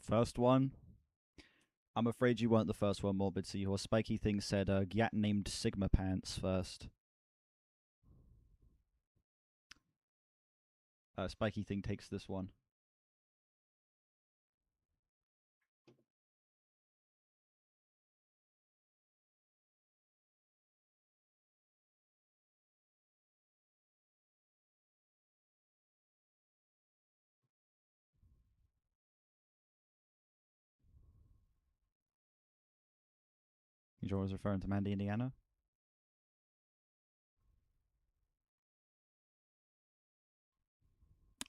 First one. I'm afraid you weren't the first one, Morbid Seahorse. Spiky Thing said Gyat named Sigma Pants first. Spiky Thing takes this one. You was referring to Mandy, Indiana?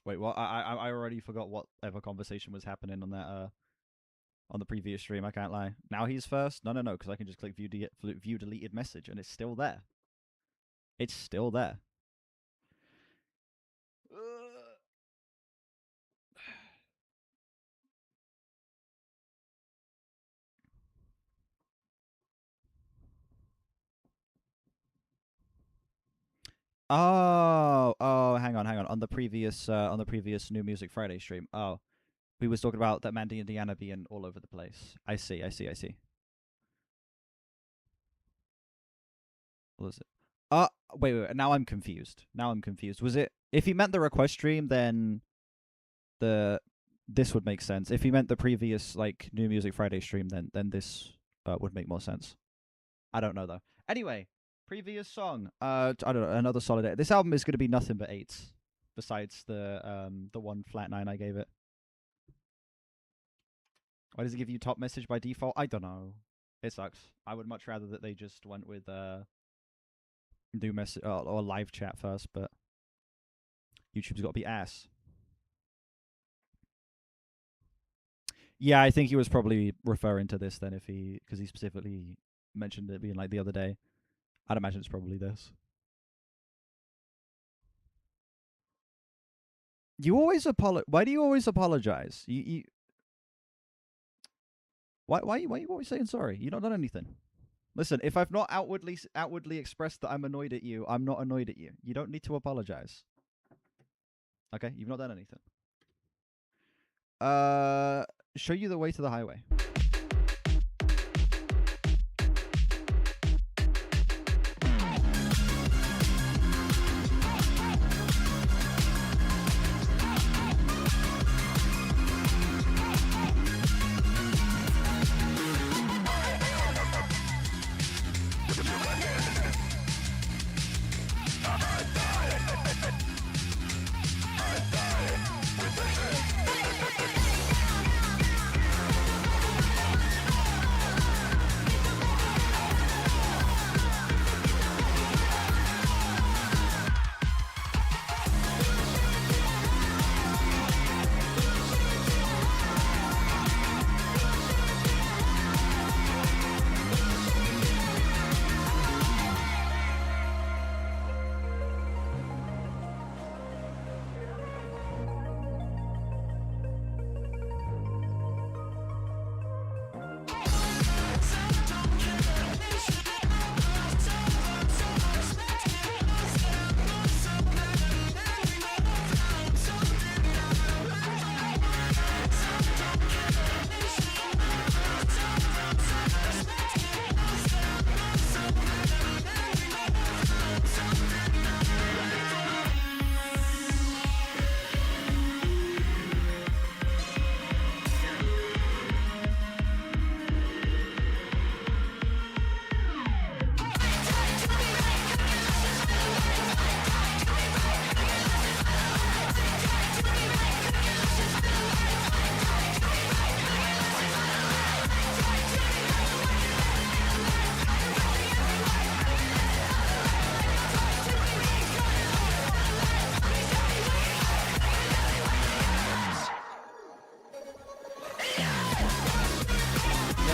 Wait, what? I already forgot whatever conversation was happening on that on the previous stream. I can't lie. Now he's first. No, because I can just click view deleted message and it's still there. It's still there. Oh, hang on. On the previous New Music Friday stream. Oh, we was talking about that Mandy, Indiana being all over the place. I see. What was it? Wait. Now I'm confused. Was it, if he meant the request stream, then this would make sense. If he meant the previous like New Music Friday stream, then this would make more sense. I don't know though. Anyway, previous song. I don't know. Another solid 8. This album is going to be nothing but 8s, besides the one flat 9 I gave it. Why does it give you top message by default? I don't know. It sucks. I would much rather that they just went with do message or live chat first, but YouTube's got to be ass. Yeah, I think he was probably referring to this then, because he specifically mentioned it being like the other day. I'd imagine it's probably this. You always Why do you always apologize? Why are you always saying sorry? You've not done anything. Listen, if I've not outwardly expressed that I'm annoyed at you, I'm not annoyed at you. You don't need to apologize. Okay, you've not done anything. Show you the way to the highway.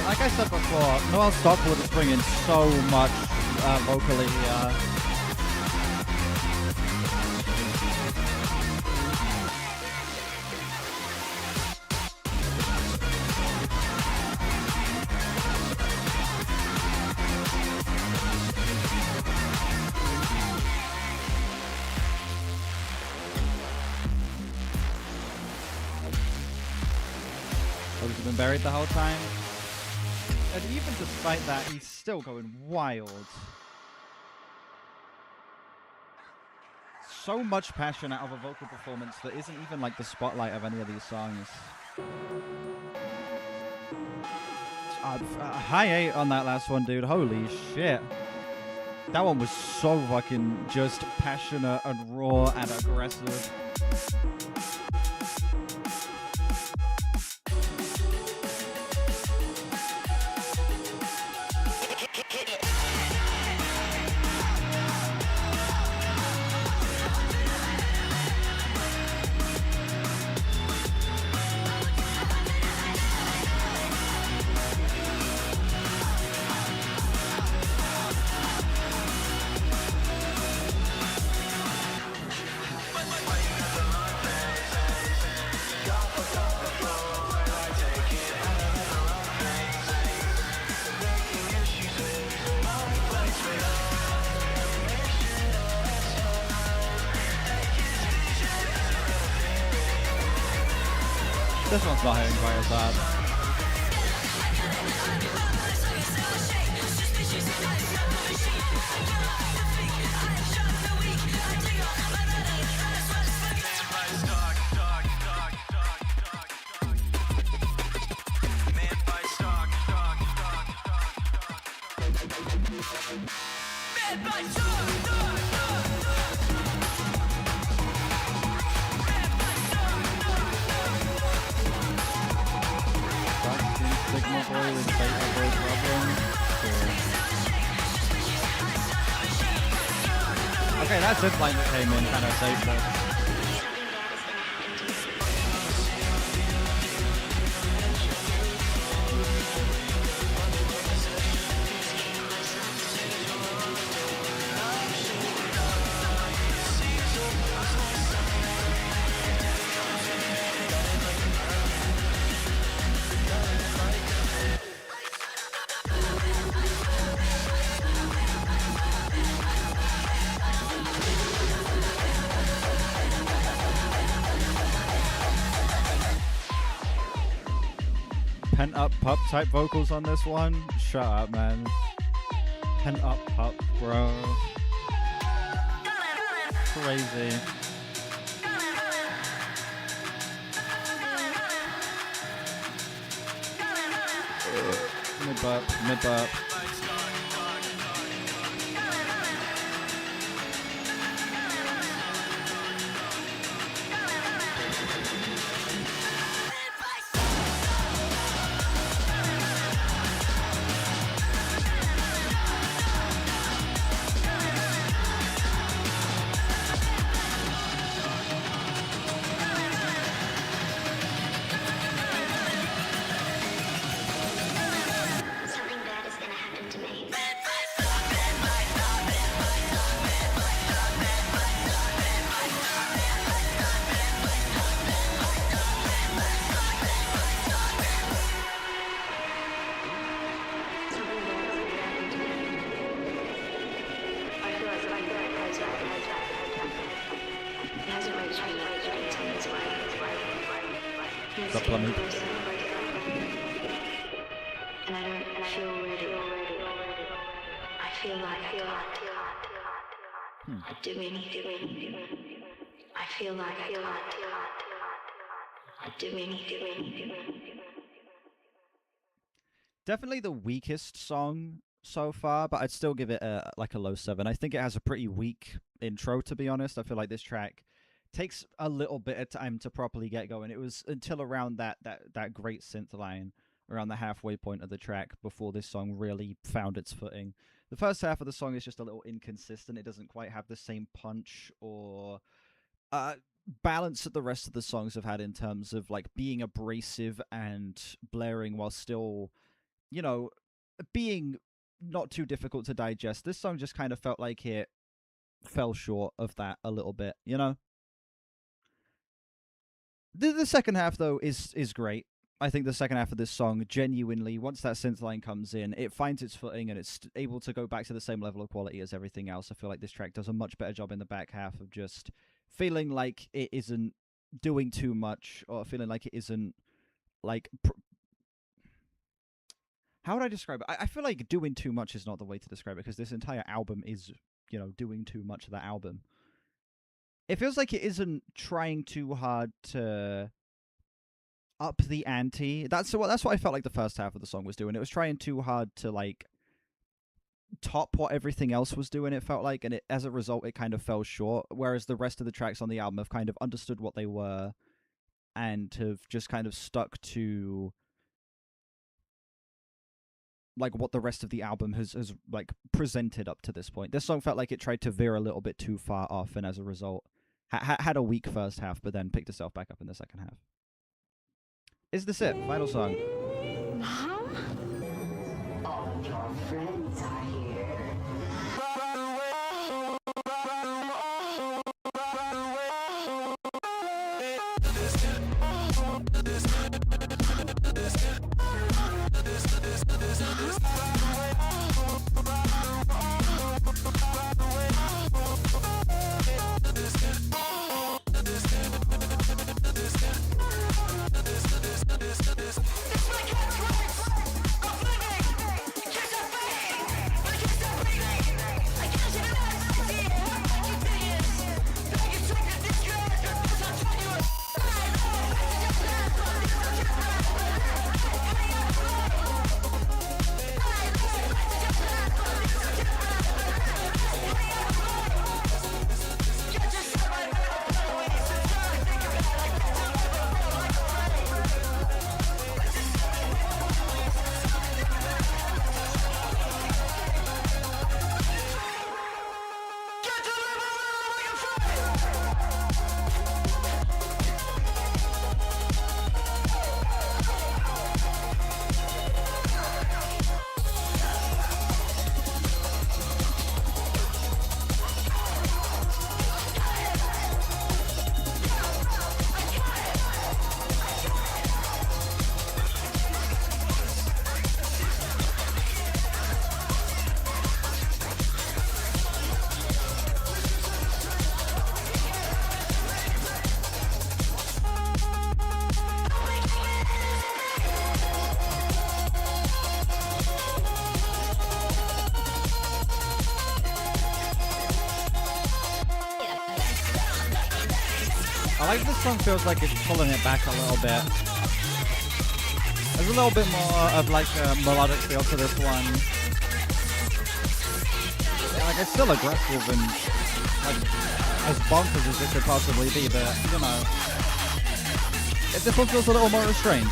Like I said before, Noel Stockwood is bringing so much vocally. bodies have been buried the whole time. And even despite that, he's still going wild. So much passion out of a vocal performance that isn't even like the spotlight of any of these songs. High 8 on that last one, dude. Holy shit. That one was so fucking just passionate and raw and aggressive. This one's not hitting quite as hard. Okay, that zip line that came in kind of saved it. Pent up pup type vocals on this one. Shut up, man. Pent up pup, bro. Crazy. Mid burp, mid burp. Supplement. And I don't feel ready. I feel like I'd do anything. I feel like I'd do anything. Definitely the weakest song so far, but I'd still give it a low 7. I think it has a pretty weak intro, to be honest. I feel like this track takes a little bit of time to properly get going. It was until around that great synth line, around the halfway point of the track, before this song really found its footing. The first half of the song is just a little inconsistent. It doesn't quite have the same punch or balance that the rest of the songs have had in terms of like being abrasive and blaring while still, you know, being not too difficult to digest. This song just kind of felt like it fell short of that a little bit, you know? The second half, though, is great. I think the second half of this song, genuinely, once that synth line comes in, it finds its footing and it's able to go back to the same level of quality as everything else. I feel like this track does a much better job in the back half of just feeling like it isn't doing too much, or feeling like it isn't like how would I describe it? I feel like doing too much is not the way to describe it because this entire album is, doing too much of that album. It feels like it isn't trying too hard to up the ante. That's what I felt like the first half of the song was doing. It was trying too hard to like top what everything else was doing. It felt like, and as a result, it kind of fell short. Whereas the rest of the tracks on the album have kind of understood what they were and have just kind of stuck to like what the rest of the album has like presented up to this point. This song felt like it tried to veer a little bit too far off, and as a result, had a weak first half, but then picked itself back up in the second half. Is this it? Final song. Huh? All your friends are here. I like this song feels like it's pulling it back a little bit. There's a little bit more of like a melodic feel to this one. Yeah, like it's still aggressive and like as bonkers as it could possibly be, but this one feels a little more restrained.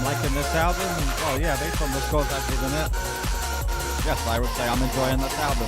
Liking this album? Well, yeah, based on the scores I've given it, yes, I would say I'm enjoying this album.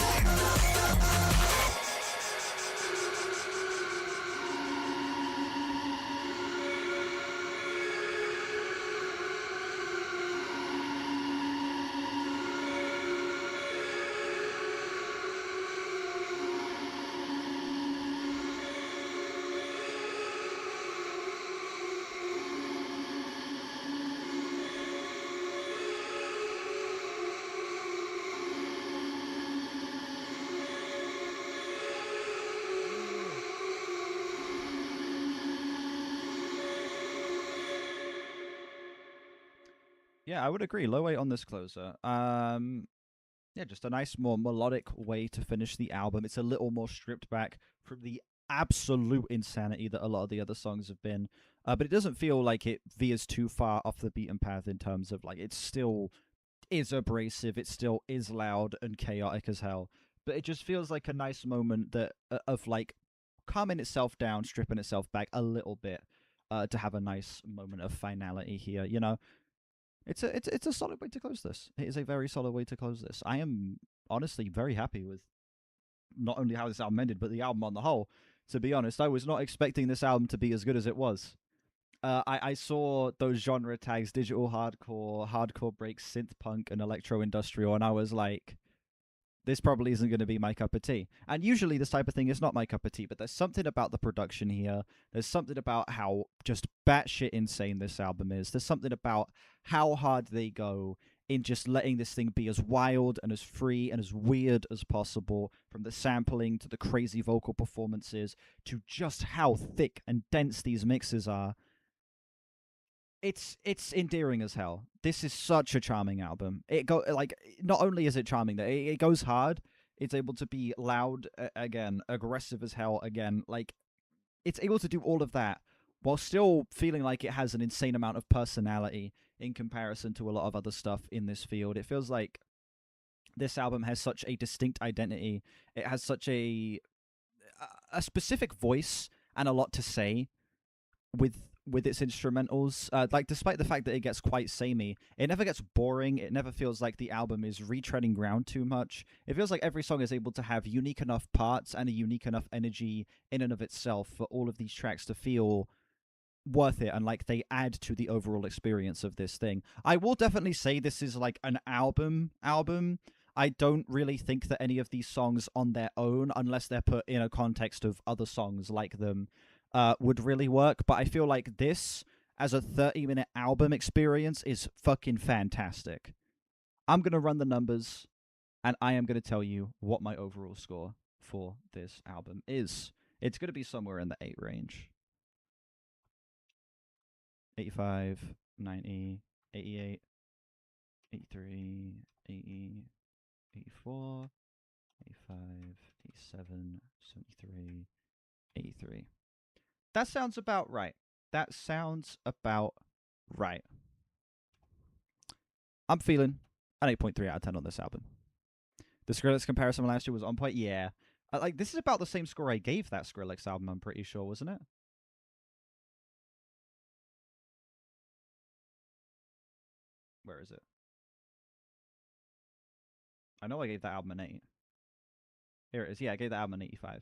Yeah, I would agree. Low weight on this closer. Yeah, just a nice, more melodic way to finish the album. It's a little more stripped back from the absolute insanity that a lot of the other songs have been. But it doesn't feel like it veers too far off the beaten path in terms of like it still is abrasive. It still is loud and chaotic as hell. but it just feels like a nice moment that of like calming itself down, stripping itself back a little bit, to have a nice moment of finality here. You know, it's a solid way to close this. It is a very solid way to close this. I am honestly very happy with not only how this album ended, but the album on the whole. To be honest, I was not expecting this album to be as good as it was. I saw those genre tags: digital hardcore, hardcore break, synth punk, and electro industrial, and I was like, this probably isn't going to be my cup of tea. And usually this type of thing is not my cup of tea, but there's something about the production here. There's something about how just batshit insane this album is. There's something about how hard they go in just letting this thing be as wild and as free and as weird as possible, from the sampling to the crazy vocal performances to just how thick and dense these mixes are. It's endearing as hell. This is such a charming album. It go like not only is it charming, that it goes hard. It's able to be loud again, aggressive as hell again. Like it's able to do all of that while still feeling like it has an insane amount of personality in comparison to a lot of other stuff in this field. It feels like this album has such a distinct identity. It has such a specific voice and a lot to say with its instrumentals. Like despite the fact that it gets quite samey, it never gets boring. It never feels like the album is retreading ground too much. It feels like every song is able to have unique enough parts and a unique enough energy in and of itself for all of these tracks to feel worth it, and like they add to the overall experience of this thing. I will definitely say this is like an album. I don't really think that any of these songs on their own, unless they're put in a context of other songs like them, would really work. But I feel like this, as a 30-minute album experience, is fucking fantastic. I'm going to run the numbers, and I am going to tell you what my overall score for this album is. It's going to be somewhere in the 8 range. 85, 90, 88, 83, 80, 84, 85, 87, 73, 83. That sounds about right. That sounds about right. I'm feeling an 8.3 out of 10 on this album. The Skrillex comparison last year was on point. Yeah. Like, this is about the same score I gave that Skrillex album, I'm pretty sure, wasn't it? Where is it? I know I gave that album an 8. Here it is. Yeah, I gave that album an 85.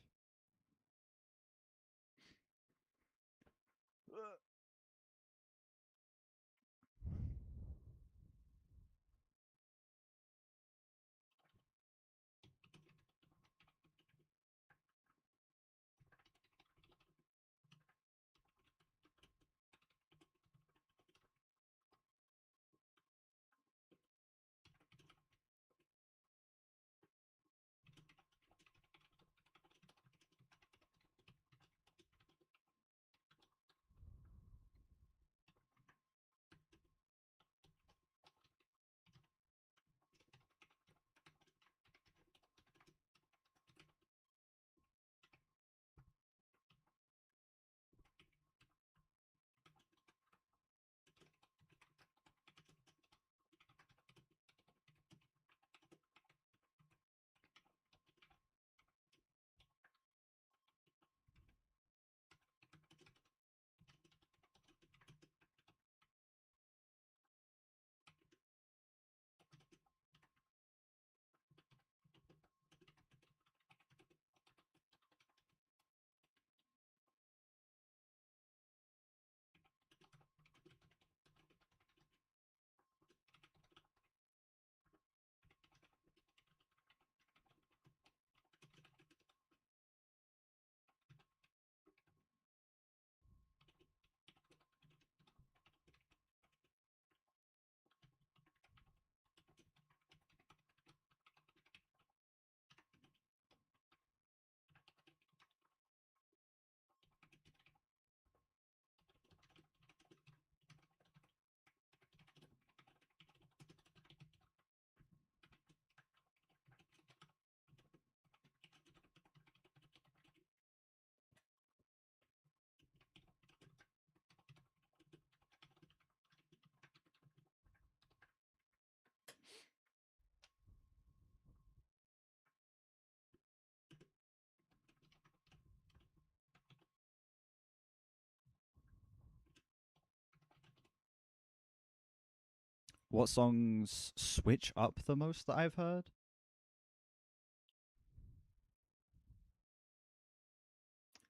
What songs switch up the most that I've heard?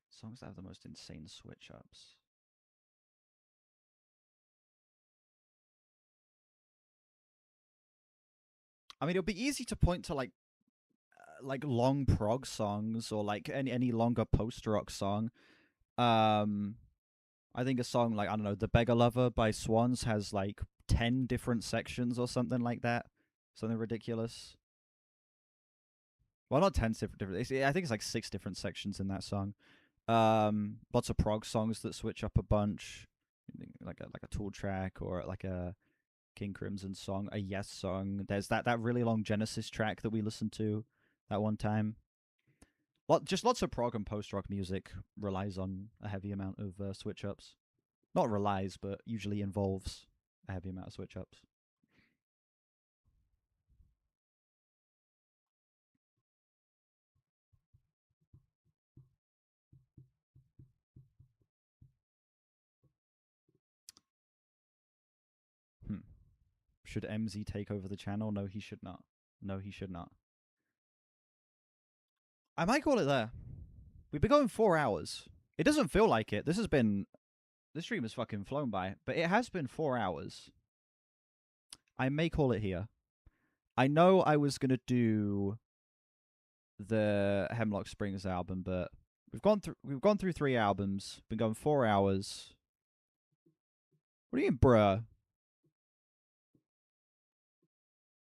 Songs that have the most insane switch ups. I mean, it'll be easy to point to like long prog songs or like any longer post rock song. Um, I think a song like I don't know, "The Beggar Lover" by Swans has like 10 different sections or something like that, something ridiculous. Well, not 10 different. I think it's like 6 different sections in that song. Lots of prog songs that switch up a bunch, like a Tool track or like a King Crimson song, a Yes song. There's that really long Genesis track that we listened to that one time. Just lots of prog and post rock music relies on a heavy amount of switch ups. Not relies, but usually involves a heavy amount of switch ups. Hmm. Should MZ take over the channel? No, he should not. No, he should not. I might call it there. We've been going 4 hours. It doesn't feel like it. This stream has fucking flown by, but it has been 4 hours. I may call it here. I know I was gonna do the Hemlock Springs album, but we've gone through 3 albums. Been going 4 hours. What do you mean, bruh?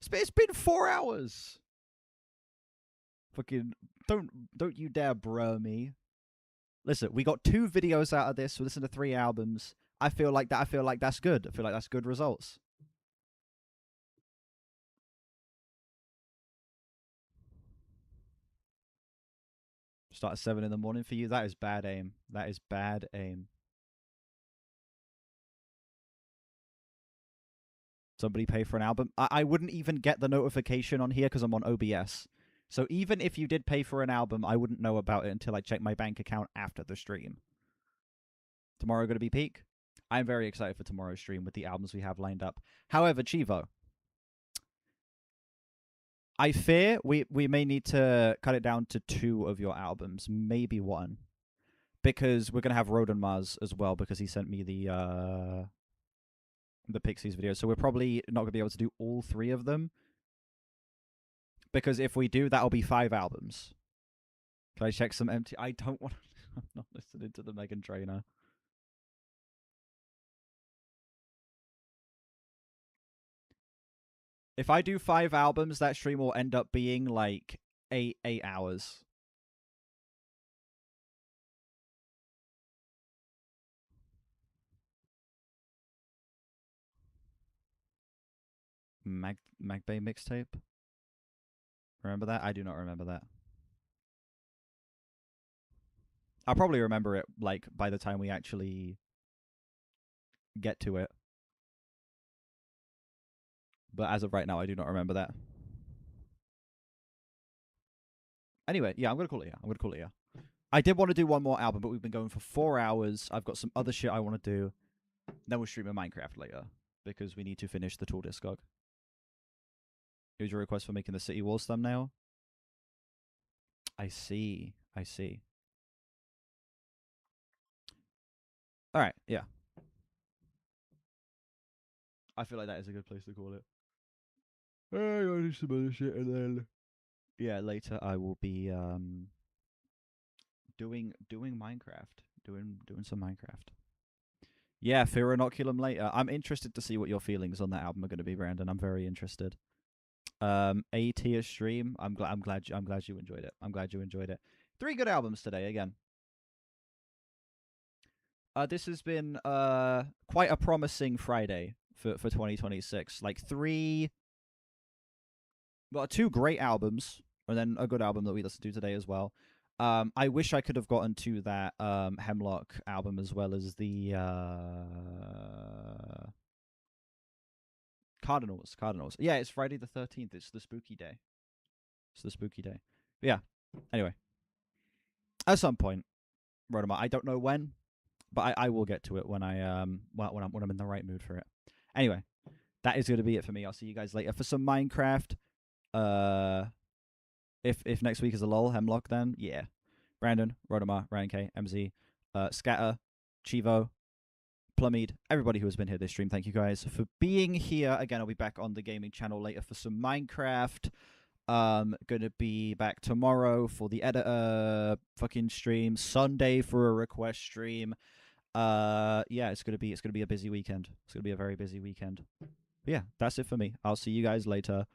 It's been 4 hours. Fucking don't you dare bruh me. Listen, we got 2 videos out of this. We listened to 3 albums. I feel like that. I feel like that's good. I feel like that's good results. Start at 7 in the morning for you. That is bad aim. That is bad aim. Somebody pay for an album. I wouldn't even get the notification on here because I'm on OBS. So even if you did pay for an album, I wouldn't know about it until I check my bank account after the stream. Tomorrow going to be peak. I'm very excited for tomorrow's stream with the albums we have lined up. However, Chivo, I fear we may need to cut it down to 2 of your albums, maybe 1, because we're gonna have Roden Mars as well because he sent me the Pixies video. So we're probably not gonna be able to do all 3 of them because if we do, that'll be 5 albums. Can I check some empty? I don't want. I'm not listening to the Megan Trainor. If I do 5 albums, that stream will end up being like 8 hours. Magbay mixtape. Remember that? I do not remember that. I'll probably remember it like by the time we actually get to it. But as of right now, I do not remember that. Anyway, yeah, I'm gonna call it here. I'm gonna call it here. I did want to do one more album, but we've been going for 4 hours. I've got some other shit I want to do. Then we'll stream a Minecraft later because we need to finish the Tool Discog. Here's your request for making the City Wars thumbnail. I see. I see. All right. Yeah. I feel like that is a good place to call it. I gotta do some other shit and then. Yeah, later I will be doing Minecraft. Doing some Minecraft. Yeah, Fear Inoculum later. I'm interested to see what your feelings on that album are going to be, Brandon. I'm very interested. A tier stream. I'm glad you enjoyed it. I'm glad you enjoyed it. 3 good albums today again. This has been quite a promising Friday for 2026. Like 3 got 2 great albums and then a good album that we listened to today as well. I wish I could have gotten to that Hemlock album as well as the Cardinals. Yeah, it's Friday the 13th. It's the spooky day. But yeah. Anyway, at some point, Rodama. I don't know when, but I will get to it when I'm in the right mood for it. Anyway, that is going to be it for me. I'll see you guys later for some Minecraft. Uh, if next week is a lull, Hemlock, then yeah. Brandon, Rodamar, Ryan K, MZ, Scatter, Chivo, Plummead, everybody who has been here this stream, thank you guys for being here. Again, I'll be back on the gaming channel later for some Minecraft. Gonna be back tomorrow for the editor fucking stream. Sunday for a request stream. Yeah, it's gonna be a busy weekend. It's gonna be a very busy weekend. But yeah, that's it for me. I'll see you guys later.